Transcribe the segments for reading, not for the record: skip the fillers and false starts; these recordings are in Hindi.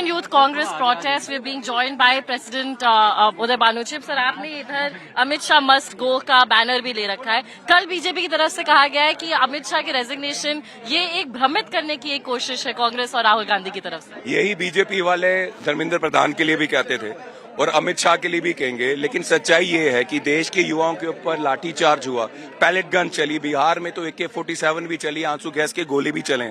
Indian Youth Congress protest, we're being joined by President Uday Bhanu chip. Sir, आपने इधर अमित शाह मस्ट गो का बैनर भी ले रखा है। कल बीजेपी की तरफ से कहा गया है कि अमित शाह की रेजिग्नेशन ये एक भ्रमित करने की एक कोशिश है कांग्रेस और राहुल गांधी की तरफ से। यही बीजेपी वाले धर्मेंद्र प्रधान के लिए भी कहते थे और अमित शाह के लिए भी कहेंगे, लेकिन सच्चाई ये है कि देश के युवाओं के ऊपर लाठीचार्ज हुआ, पैलेट गन चली, बिहार में तो AK-47 भी चली, आंसू गैस के गोले भी चले।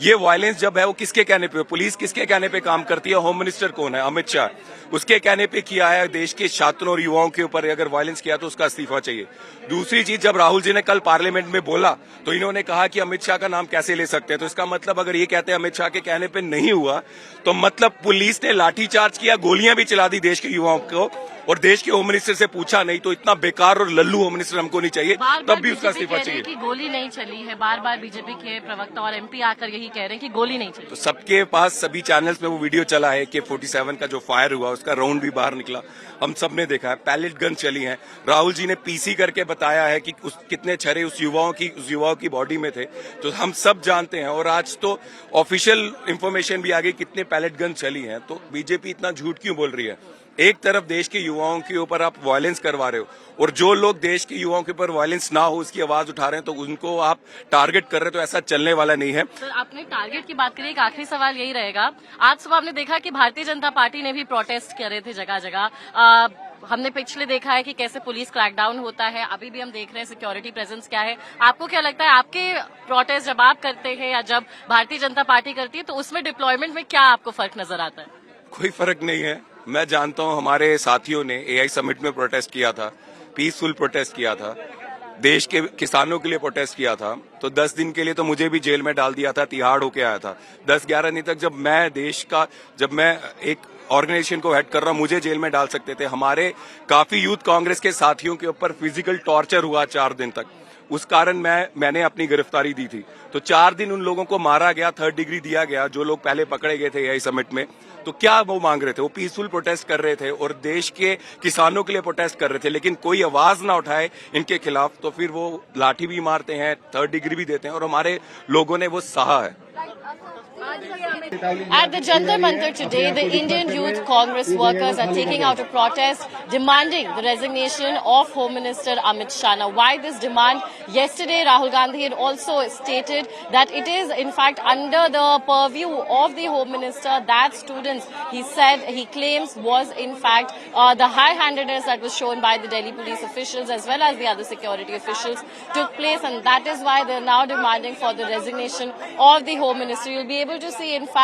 ये वायलेंस जब है वो किसके कहने पे, पुलिस किसके कहने पे काम करती है? होम मिनिस्टर कौन है? अमित शाह, उसके कहने पे किया है। देश के छात्रों और युवाओं के ऊपर अगर वायलेंस किया तो उसका इस्तीफा चाहिए। दूसरी चीज, जब राहुल जी ने कल पार्लियामेंट में बोला तो इन्होंने कहा कि अमित शाह का नाम कैसे ले सकते हैं। तो इसका मतलब अगर ये कहते हैं अमित शाह के कहने पे नहीं हुआ तो मतलब पुलिस ने लाठीचार्ज किया, गोलियां भी चला दी देश के युवाओं को, और देश के होम मिनिस्टर से पूछा नहीं। तो इतना बेकार और लल्लू होम मिनिस्टर हमको नहीं चाहिए, तब भी उसका इस्तीफा चाहिए। कि गोली नहीं चली है, बार बार बीजेपी के प्रवक्ता और MP आकर यही कह रहे हैं कि गोली नहीं चली। तो सबके पास सभी चैनल्स में वो वीडियो चला है कि AK-47 का जो फायर हुआ उसका राउंड भी बाहर निकला, हम सब ने देखा है। पैलेट गन चली है। राहुल जी ने PC करके बताया है कि कितने छरे उस युवाओं की बॉडी में थे, तो हम सब जानते हैं। और आज तो ऑफिशियल इंफॉर्मेशन भी आ गई कितने पैलेट गन चली हैं। तो बीजेपी इतना झूठ क्यों बोल रही है? एक तरफ देश के युवाओं के ऊपर आप वायलेंस करवा रहे हो और जो लोग देश के युवाओं के ऊपर वायलेंस ना हो उसकी आवाज उठा रहे हैं, तो उनको आप टारगेट कर रहे हो। तो ऐसा चलने वाला नहीं है। सर, आपने टारगेट की बात करी, एक आखिरी सवाल यही रहेगा। आज सुबह आपने देखा कि भारतीय जनता पार्टी ने भी प्रोटेस्ट कर रहे थे जगह जगह। हमने पिछले देखा है कि कैसे पुलिस क्रैकडाउन होता है, अभी भी हम देख रहे हैं सिक्योरिटी प्रेजेंस क्या है। आपको क्या लगता है, आपके प्रोटेस्ट जब आप करते हैं या जब भारतीय जनता पार्टी करती है, तो उसमें डिप्लॉयमेंट में क्या आपको फर्क नजर आता है? कोई फर्क नहीं है। मैं जानता हूं हमारे साथियों ने AI समिट में प्रोटेस्ट किया था, पीसफुल प्रोटेस्ट किया था, देश के किसानों के लिए प्रोटेस्ट किया था। तो 10 दिन के लिए तो मुझे भी जेल में डाल दिया था, तिहाड़ होके आया था। 10-11 दिन तक जब मैं एक ऑर्गेनाइजेशन को हेड कर रहा हूं, मुझे जेल में डाल सकते थे। हमारे काफी यूथ कांग्रेस के साथियों के ऊपर फिजिकल टॉर्चर हुआ 4 दिन तक। उस कारण मैंने अपनी गिरफ्तारी दी थी। तो 4 दिन उन लोगों को मारा गया, 3rd डिग्री दिया गया, जो लोग पहले पकड़े गए थे AI समिट में। तो क्या वो मांग रहे थे? वो पीसफुल प्रोटेस्ट कर रहे थे और देश के किसानों के लिए प्रोटेस्ट कर रहे थे, लेकिन कोई आवाज ना उठाए इनके खिलाफ, तो फिर वो लाठी भी मारते हैं, 3rd डिग्री भी देते हैं, और हमारे लोगों ने वो सहा है। At the Jantar Mantar today, the Indian Youth Congress workers are taking out a protest demanding the resignation of Home Minister Amit Shah. Now, why this demand? Yesterday, Rahul Gandhi had also stated that it is, in fact, under the purview of the Home Minister that students, he claims, was in fact the high-handedness that was shown by the Delhi police officials as well as the other security officials took place, and that is why they are now demanding for the resignation of the Home Minister. You'll be able to see, in fact,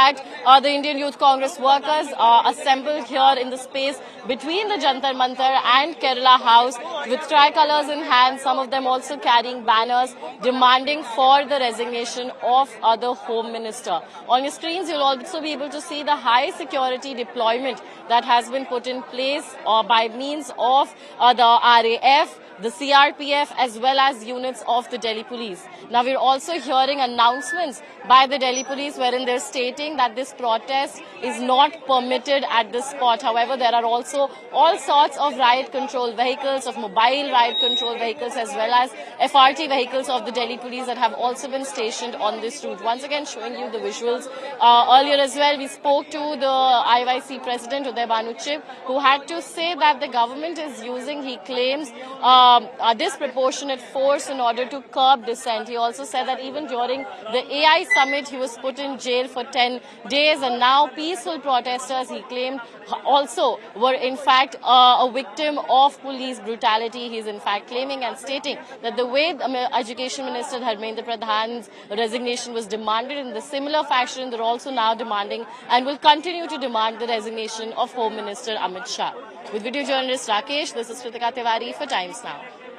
the Indian Youth Congress workers assembled here in the space between the Jantar Mantar and Kerala House with tricolors in hand, some of them also carrying banners demanding for the resignation of the Home Minister. On your screens, you'll also be able to see the high security deployment that has been put in place by means of the RAF, the CRPF, as well as units of the Delhi police. Now, we're also hearing announcements by the Delhi police wherein they're stating that this protest is not permitted at this spot. However, there are also all sorts of riot control vehicles, of mobile riot control vehicles, as well as FRT vehicles of the Delhi police that have also been stationed on this route. Once again, showing you the visuals. Earlier as well, we spoke to the IYC president, Uday Bhanu Chip, who had to say that the government is using, he claims, a disproportionate force in order to curb dissent. He also said that even during the AI summit, he was put in jail for 10 days, and now peaceful protesters, he claimed, also were in fact a victim of police brutality. He is in fact claiming and stating that the way the Education Minister Dharmendra Pradhan's resignation was demanded, in the similar fashion, they're also now demanding and will continue to demand the resignation of Home Minister Amit Shah. With video journalist Rakesh, this is Kritika Tiwari for Times Now.